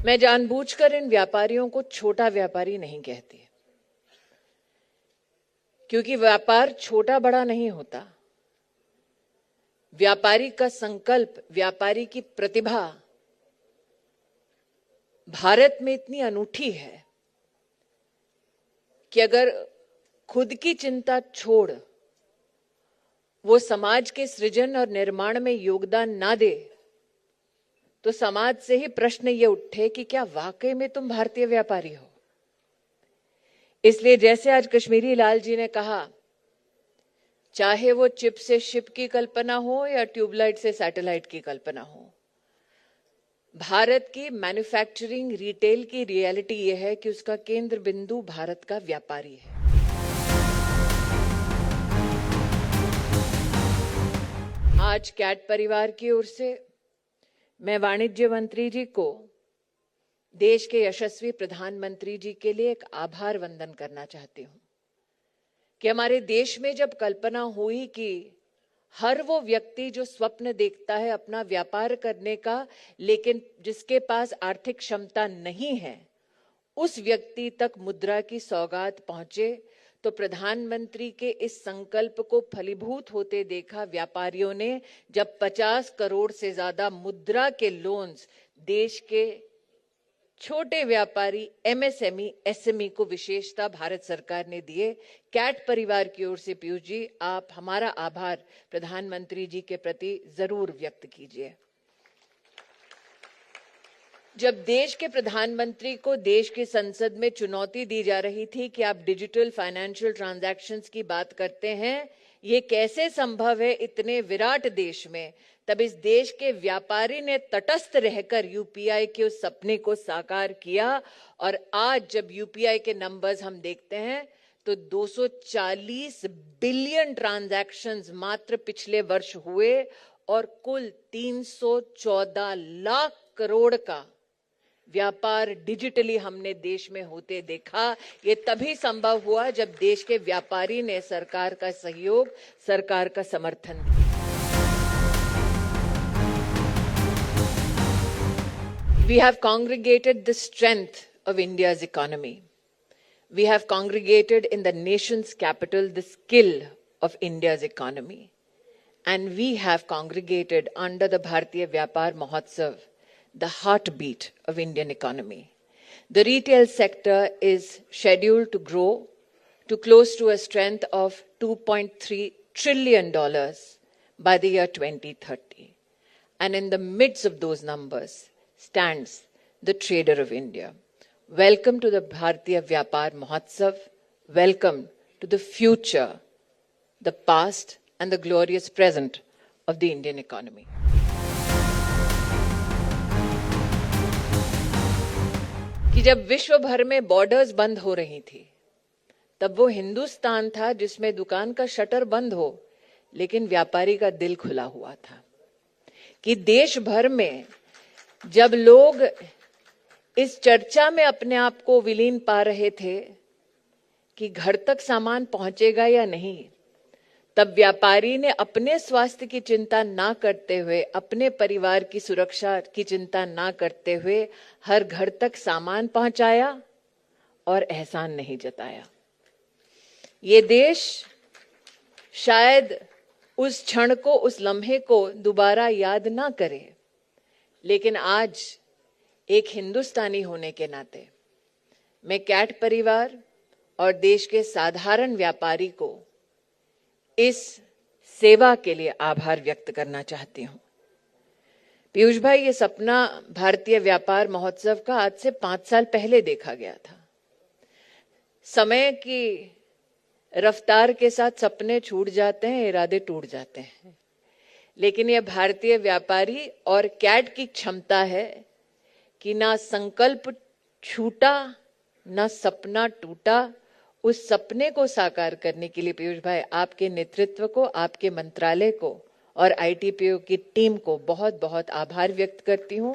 मैं जानबूझकर इन व्यापारियों को छोटा व्यापारी नहीं कहती, क्योंकि व्यापार छोटा बड़ा नहीं होता। व्यापारी का संकल्प, व्यापारी की प्रतिभा भारत में इतनी अनूठी है कि अगर खुद की चिंता छोड़ वो समाज के सृजन और निर्माण में योगदान ना दे, तो समाज से ही प्रश्न ये उठे कि क्या वाकई में तुम भारतीय व्यापारी हो। इसलिए जैसे आज कश्मीरी लाल जी ने कहा, चाहे वो चिप से शिप की कल्पना हो या ट्यूबलाइट से सैटेलाइट की कल्पना हो, भारत की मैन्युफैक्चरिंग रिटेल की रियलिटी ये है कि उसका केंद्र बिंदु भारत का व्यापारी है। आज कैट परिवार की ओर से मैं वाणिज्य मंत्री जी को, देश के यशस्वी प्रधानमंत्री जी के लिए एक आभार वंदन करना चाहती हूं कि हमारे देश में जब कल्पना हुई कि हर वो व्यक्ति जो स्वप्न देखता है अपना व्यापार करने का, लेकिन जिसके पास आर्थिक क्षमता नहीं है, उस व्यक्ति तक मुद्रा की सौगात पहुंचे, तो प्रधानमंत्री के इस संकल्प को फलीभूत होते देखा व्यापारियों ने, जब 50 करोड़ से ज्यादा मुद्रा के लोन्स देश के छोटे व्यापारी, एमएसएमई, एसएमई को विशेषता भारत सरकार ने दिए। कैट परिवार की ओर से पीयूष जी, आप हमारा आभार प्रधानमंत्री जी के प्रति जरूर व्यक्त कीजिए। जब देश के प्रधानमंत्री को देश की संसद में चुनौती दी जा रही थी कि आप डिजिटल फाइनेंशियल ट्रांजैक्शंस की बात करते हैं, ये कैसे संभव है इतने विराट देश में, तब इस देश के व्यापारी ने तटस्थ रहकर यूपीआई के उस सपने को साकार किया। और आज जब यूपीआई के नंबर्स हम देखते हैं तो 240 बिलियन ट्रांजैक्शंस मात्र पिछले वर्ष हुए और कुल 314 लाख करोड़ का व्यापार डिजिटली हमने देश में होते देखा। ये तभी संभव हुआ जब देश के व्यापारी ने सरकार का सहयोग, सरकार का समर्थन दिया। We have congregated the strength of India's economy. We have congregated in the nation's capital the skill of India's economy. And we have congregated under the Bharatiya Vyapar Mahotsav the heartbeat of Indian economy. The retail sector is scheduled to grow to close to a strength of $2.3 trillion by the year 2030. And in the midst of those numbers stands the trader of India. Welcome to the Bharatiya Vyapar Mahotsav. Welcome to the future, the past and the glorious present of the Indian economy. कि जब विश्व भर में borders बंद हो रही थी, तब वो हिंदुस्तान था जिसमें दुकान का शटर बंद हो लेकिन व्यापारी का दिल खुला हुआ था। कि देश भर में जब लोग इस चर्चा में अपने आप को विलीन पा रहे थे कि घर तक सामान पहुंचेगा या नहीं, तब व्यापारी ने अपने स्वास्थ्य की चिंता ना करते हुए, अपने परिवार की सुरक्षा की चिंता ना करते हुए हर घर तक सामान पहुंचाया और एहसान नहीं जताया। ये देश शायद उस क्षण को, उस लम्हे को दोबारा याद ना करे, लेकिन आज एक हिंदुस्तानी होने के नाते मैं कैट परिवार और देश के साधारण व्यापारी को इस सेवा के लिए आभार व्यक्त करना चाहती हूं। पीयूष भाई, ये सपना भारतीय व्यापार महोत्सव का आज से 5 साल पहले देखा गया था। समय की रफ्तार के साथ सपने छूट जाते हैं, इरादे टूट जाते हैं, लेकिन यह भारतीय व्यापारी और कैट की क्षमता है कि ना संकल्प छूटा, ना सपना टूटा। उस सपने को साकार करने के लिए पीयूष भाई, आपके नेतृत्व को, आपके मंत्रालय को और आईटीपीओ की टीम को बहुत बहुत आभार व्यक्त करती हूं।